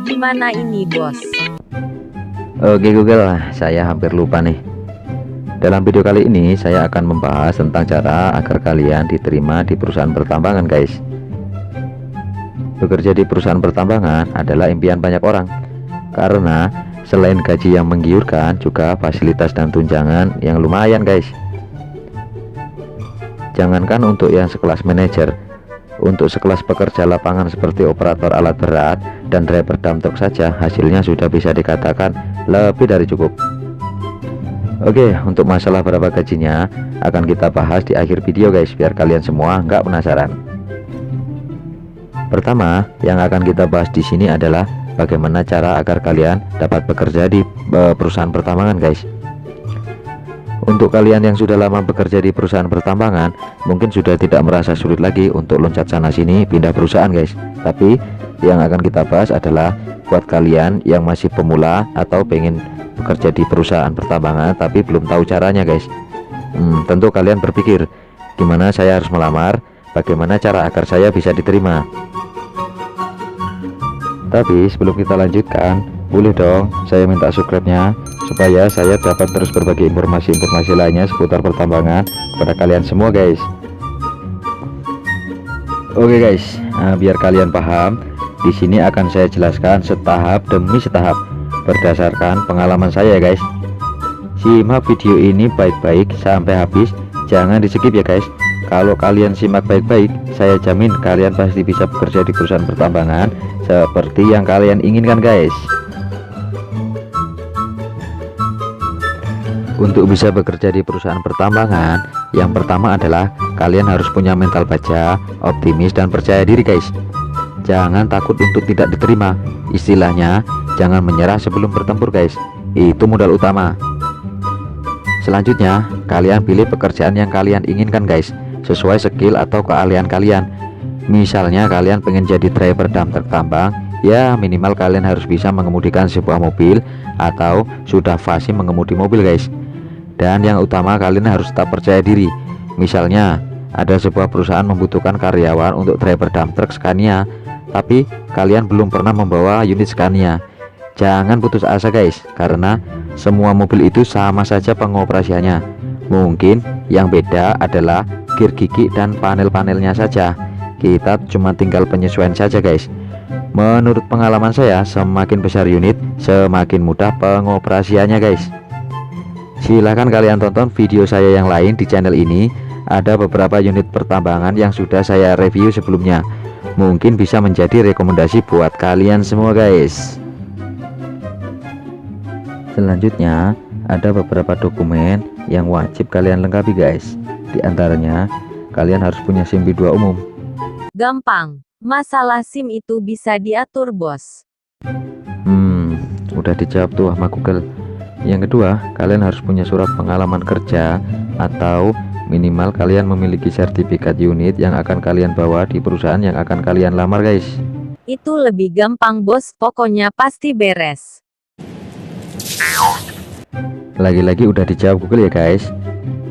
Gimana ini, bos? Oke Google, saya hampir lupa nih. Dalam video kali ini saya akan membahas tentang cara agar kalian diterima di perusahaan pertambangan guys. Bekerja di perusahaan pertambangan adalah impian banyak orang, karena selain gaji yang menggiurkan, juga fasilitas dan tunjangan yang lumayan guys. Jangankan untuk yang sekelas manajer, untuk sekelas pekerja lapangan seperti operator alat berat dan driver dump truck saja hasilnya sudah bisa dikatakan lebih dari cukup. Oke, untuk masalah berapa gajinya akan kita bahas di akhir video guys, biar kalian semua nggak penasaran. Pertama, yang akan kita bahas di sini adalah bagaimana cara agar kalian dapat bekerja di perusahaan pertambangan guys. Untuk kalian yang sudah lama bekerja di perusahaan pertambangan, mungkin sudah tidak merasa sulit lagi untuk loncat sana sini pindah perusahaan guys. Tapi yang akan kita bahas adalah buat kalian yang masih pemula atau pengen bekerja di perusahaan pertambangan tapi belum tahu caranya guys. Tentu kalian berpikir, gimana saya harus melamar, bagaimana cara agar saya bisa diterima. Tapi sebelum kita lanjutkan, boleh dong saya minta subscribe-nya supaya saya dapat terus berbagi informasi-informasi lainnya seputar pertambangan kepada kalian semua guys. Oke guys, biar kalian paham, di sini akan saya jelaskan setahap demi setahap berdasarkan pengalaman saya guys. Simak video ini baik-baik sampai habis, jangan di skip ya guys. Kalau kalian simak baik-baik, saya jamin kalian pasti bisa bekerja di perusahaan pertambangan seperti yang kalian inginkan guys. Untuk bisa bekerja di perusahaan pertambangan, yang pertama adalah kalian harus punya mental baja, optimis dan percaya diri guys. Jangan takut untuk tidak diterima. Istilahnya, jangan menyerah sebelum bertempur guys. Itu modal utama. Selanjutnya, kalian pilih pekerjaan yang kalian inginkan guys, sesuai skill atau keahlian kalian. Misalnya kalian pengen jadi driver dump truck tambang, ya minimal kalian harus bisa mengemudikan sebuah mobil atau sudah fasih mengemudi mobil guys. Dan yang utama, kalian harus tetap percaya diri. Misalnya ada sebuah perusahaan membutuhkan karyawan untuk driver dump truck Scania, tapi kalian belum pernah membawa unit Scania. Jangan putus asa guys, karena semua mobil itu sama saja pengoperasiannya. Mungkin yang beda adalah gear gigi dan panel-panelnya saja. Kita cuma tinggal penyesuaian saja guys. Menurut pengalaman saya, semakin besar unit, semakin mudah pengoperasiannya guys. Silahkan kalian tonton video saya yang lain di channel ini. Ada beberapa unit pertambangan yang sudah saya review sebelumnya, mungkin bisa menjadi rekomendasi buat kalian semua guys. Selanjutnya, ada beberapa dokumen yang wajib kalian lengkapi guys. Di antaranya, kalian harus punya SIM B2 umum. Gampang, masalah SIM itu bisa diatur bos. Udah dijawab tuh sama Google. Yang kedua, kalian harus punya surat pengalaman kerja atau minimal kalian memiliki sertifikat unit yang akan kalian bawa di perusahaan yang akan kalian lamar guys. Itu lebih gampang bos, pokoknya pasti beres. Lagi-lagi udah dijawab Google ya guys.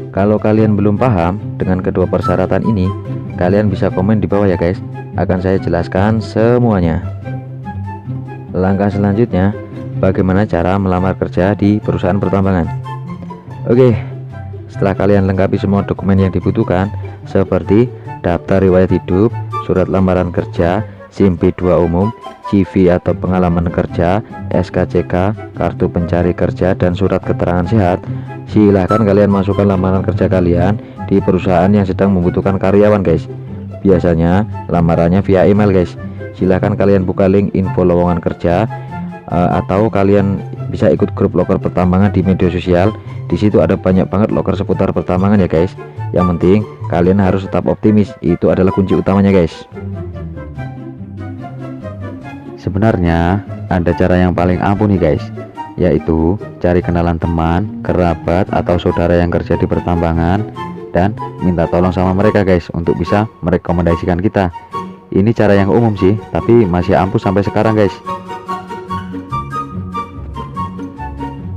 Kalau kalian belum paham dengan kedua persyaratan ini, kalian bisa komen di bawah ya guys. Akan saya jelaskan semuanya. Langkah selanjutnya, bagaimana cara melamar kerja di perusahaan pertambangan. Oke, setelah kalian lengkapi semua dokumen yang dibutuhkan seperti daftar riwayat hidup, surat lamaran kerja, SIM B2 umum, CV atau pengalaman kerja, SKCK, kartu pencari kerja, dan surat keterangan sehat, silahkan kalian masukkan lamaran kerja kalian di perusahaan yang sedang membutuhkan karyawan guys. Biasanya lamarannya via email guys. Silahkan kalian buka link info lowongan kerja, atau kalian bisa ikut grup loker pertambangan di media sosial. Di situ ada banyak banget loker seputar pertambangan ya guys. Yang penting kalian harus tetap optimis, itu adalah kunci utamanya guys. Sebenarnya ada cara yang paling ampuh nih guys, yaitu cari kenalan teman, kerabat atau saudara yang kerja di pertambangan dan minta tolong sama mereka guys untuk bisa merekomendasikan kita. Ini cara yang umum sih, tapi masih ampuh sampai sekarang guys.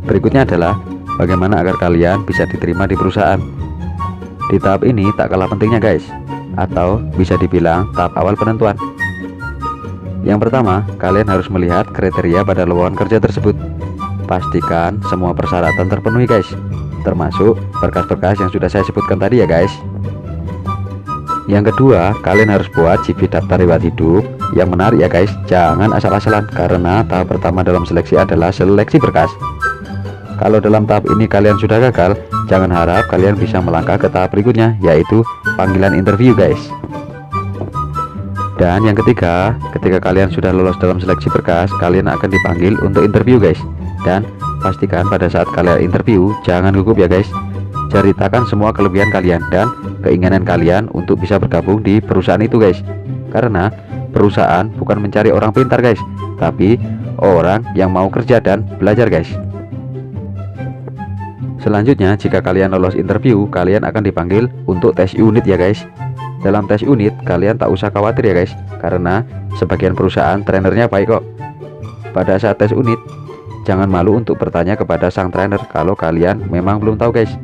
Berikutnya adalah bagaimana agar kalian bisa diterima di perusahaan. Di tahap ini tak kalah pentingnya guys, atau bisa dibilang tahap awal penentuan. Yang pertama, kalian harus melihat kriteria pada lowongan kerja tersebut. Pastikan semua persyaratan terpenuhi guys, termasuk berkas-berkas yang sudah saya sebutkan tadi ya guys. Yang kedua, kalian harus buat CV daftar riwayat hidup yang menarik ya guys. Jangan asal-asalan, karena tahap pertama dalam seleksi adalah seleksi berkas. Kalau dalam tahap ini kalian sudah gagal, jangan harap kalian bisa melangkah ke tahap berikutnya, yaitu panggilan interview guys. Dan yang ketiga, ketika kalian sudah lolos dalam seleksi berkas, kalian akan dipanggil untuk interview guys. Dan pastikan pada saat kalian interview, jangan gugup ya guys. Ceritakan semua kelebihan kalian dan keinginan kalian untuk bisa bergabung di perusahaan itu guys. Karena perusahaan bukan mencari orang pintar guys, tapi orang yang mau kerja dan belajar guys. Selanjutnya, jika kalian lolos interview, kalian akan dipanggil untuk tes unit ya guys. Dalam tes unit, kalian tak usah khawatir ya guys, karena sebagian perusahaan trainernya baik kok. Pada saat tes unit, jangan malu untuk bertanya kepada sang trainer kalau kalian memang belum tahu guys.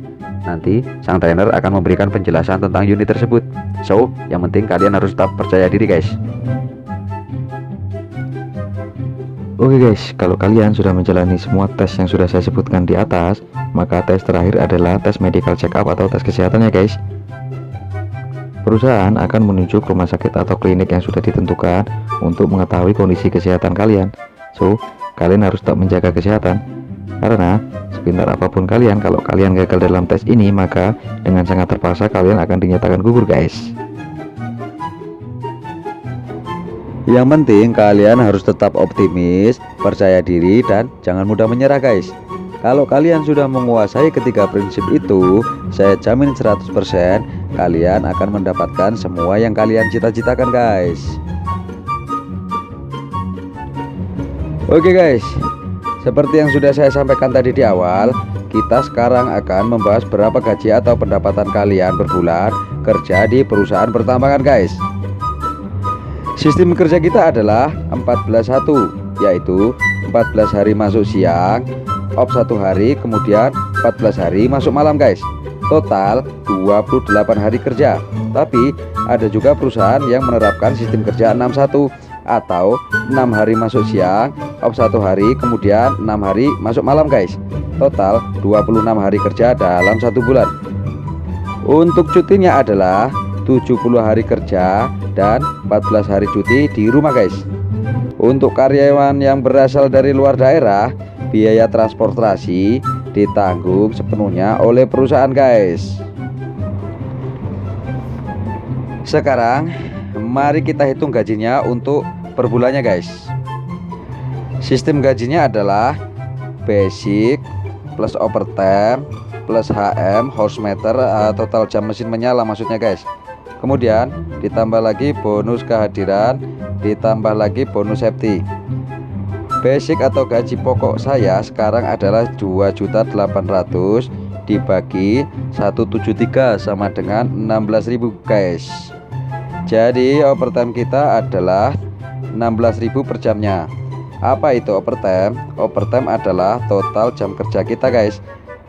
Nanti sang trainer akan memberikan penjelasan tentang unit tersebut. So, yang penting kalian harus tetap percaya diri guys. Oke guys, kalau kalian sudah menjalani semua tes yang sudah saya sebutkan di atas, maka tes terakhir adalah tes medical check up atau tes kesehatannya guys. Perusahaan akan menunjuk rumah sakit atau klinik yang sudah ditentukan untuk mengetahui kondisi kesehatan kalian. So, kalian harus tetap menjaga kesehatan, karena sepintar apapun kalian, kalau kalian gagal dalam tes ini, maka dengan sangat terpaksa kalian akan dinyatakan gugur guys. Yang penting kalian harus tetap optimis, percaya diri, dan jangan mudah menyerah guys. Kalau kalian sudah menguasai ketiga prinsip itu, saya jamin 100% kalian akan mendapatkan semua yang kalian cita-citakan guys. Oke guys, seperti yang sudah saya sampaikan tadi di awal, kita sekarang akan membahas berapa gaji atau pendapatan kalian per bulan kerja di perusahaan pertambangan guys. Sistem kerja kita adalah 14/1, yaitu 14 hari masuk siang, off 1 hari, kemudian 14 hari masuk malam guys. Total 28 hari kerja. Tapi ada juga perusahaan yang menerapkan sistem kerja 6/1, atau 6 hari masuk siang, off 1 hari, kemudian 6 hari masuk malam guys. Total 26 hari kerja dalam 1 bulan. Untuk cutinya adalah 70 hari kerja dan 14 hari cuti di rumah guys. Untuk karyawan yang berasal dari luar daerah, biaya transportasi ditanggung sepenuhnya oleh perusahaan guys. Sekarang mari kita hitung gajinya untuk per bulannya guys. Sistem gajinya adalah basic plus overtime plus HM, horse meter, total jam mesin menyala maksudnya guys. Kemudian ditambah lagi bonus kehadiran, ditambah lagi bonus safety. Basic atau gaji pokok saya sekarang adalah 2.800.000 dibagi 173 sama dengan 16.000 guys. Jadi overtime kita adalah 16.000 per jamnya. Apa itu overtime? Overtime adalah total jam kerja kita guys.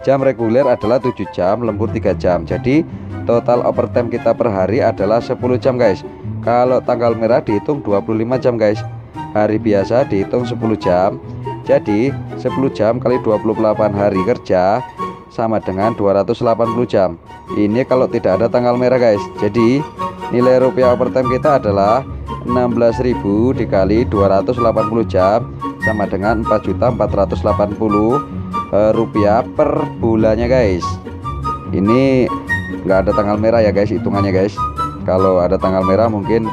Jam reguler adalah 7 jam, lembur 3 jam. Jadi total overtime kita per hari adalah 10 jam guys. Kalau tanggal merah dihitung 25 jam guys. Hari biasa dihitung 10 jam. Jadi 10 jam kali 28 hari kerja sama dengan 280 jam. Ini kalau tidak ada tanggal merah guys. Jadi nilai rupiah overtime kita adalah 16.000 dikali 280 jam sama dengan 4.480 rupiah per bulannya guys. Ini nggak ada tanggal merah ya guys hitungannya guys. Kalau ada tanggal merah mungkin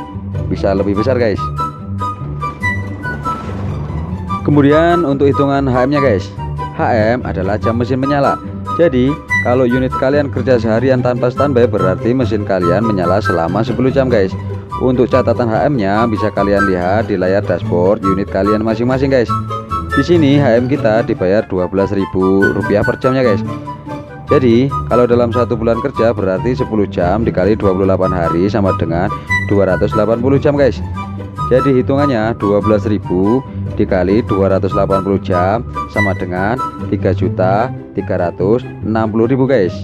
bisa lebih besar guys. Kemudian untuk hitungan HM nya guys, HM adalah jam mesin menyala. Jadi kalau unit kalian kerja seharian tanpa standby, berarti mesin kalian menyala selama 10 jam guys. Untuk catatan HM nya bisa kalian lihat di layar dashboard unit kalian masing-masing guys. Di sini HM kita dibayar 12.000 rupiah per jamnya guys. Jadi kalau dalam 1 bulan kerja berarti 10 jam dikali 28 hari sama dengan 280 jam guys. Jadi hitungannya 12.000 dikali 280 jam sama dengan 3.360.000 guys.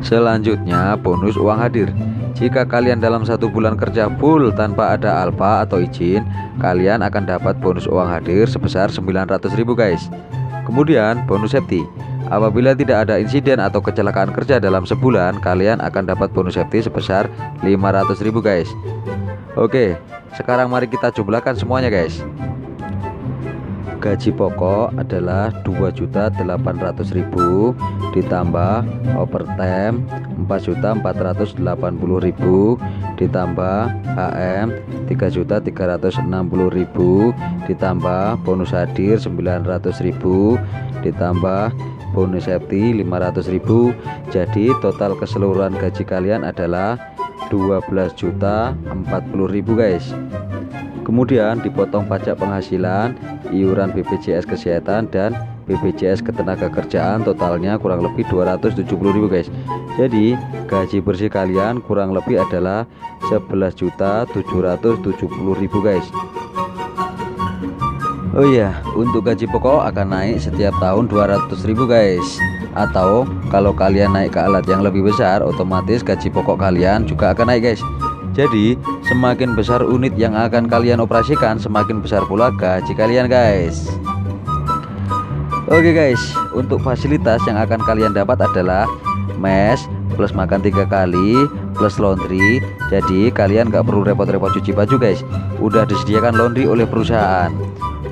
Selanjutnya bonus uang hadir. Jika kalian dalam 1 bulan kerja full tanpa ada alfa atau izin, kalian akan dapat bonus uang hadir sebesar 900.000 guys. Kemudian bonus safety. Apabila tidak ada insiden atau kecelakaan kerja dalam sebulan, kalian akan dapat bonus safety sebesar 500.000 guys. Oke, sekarang mari kita jumlahkan semuanya guys. Gaji pokok adalah 2.800.000 ditambah overtime 4.480.000 ditambah HM 3.360.000 ditambah bonus hadir 900.000 ditambah bonus safety 500.000. Jadi total keseluruhan gaji kalian adalah 12.040.000 guys. Kemudian dipotong pajak penghasilan, iuran BPJS kesehatan dan BPJS ketenagakerjaan, totalnya kurang lebih 270.000 guys. Jadi gaji bersih kalian kurang lebih adalah 11.770.000 guys. Oh iya, untuk gaji pokok akan naik setiap tahun 200.000 guys. Atau kalau kalian naik ke alat yang lebih besar, otomatis gaji pokok kalian juga akan naik guys. Jadi semakin besar unit yang akan kalian operasikan, semakin besar pula gaji kalian guys. Oke guys, untuk fasilitas yang akan kalian dapat adalah mes plus makan 3 kali plus laundry. Jadi kalian gak perlu repot-repot cuci baju guys, udah disediakan laundry oleh perusahaan.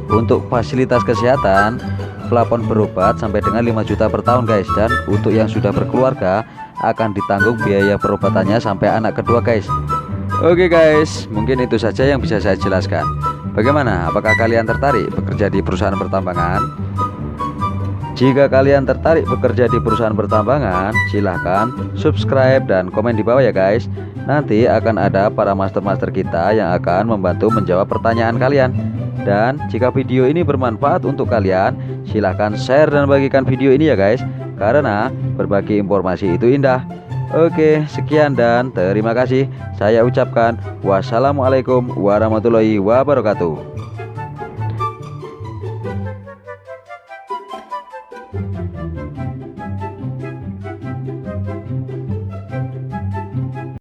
Untuk fasilitas kesehatan, plafon berobat sampai dengan 5 juta per tahun guys. Dan untuk yang sudah berkeluarga akan ditanggung biaya perobatannya sampai anak kedua guys. Oke guys, mungkin itu saja yang bisa saya jelaskan. Bagaimana? Apakah kalian tertarik bekerja di perusahaan pertambangan? Jika kalian tertarik bekerja di perusahaan pertambangan, silahkan subscribe dan komen di bawah ya guys. Nanti akan ada para master-master kita yang akan membantu menjawab pertanyaan kalian. Dan jika video ini bermanfaat untuk kalian, silahkan share dan bagikan video ini ya guys, karena berbagi informasi itu indah. Oke, sekian dan terima kasih. Saya ucapkan wassalamualaikum warahmatullahi wabarakatuh.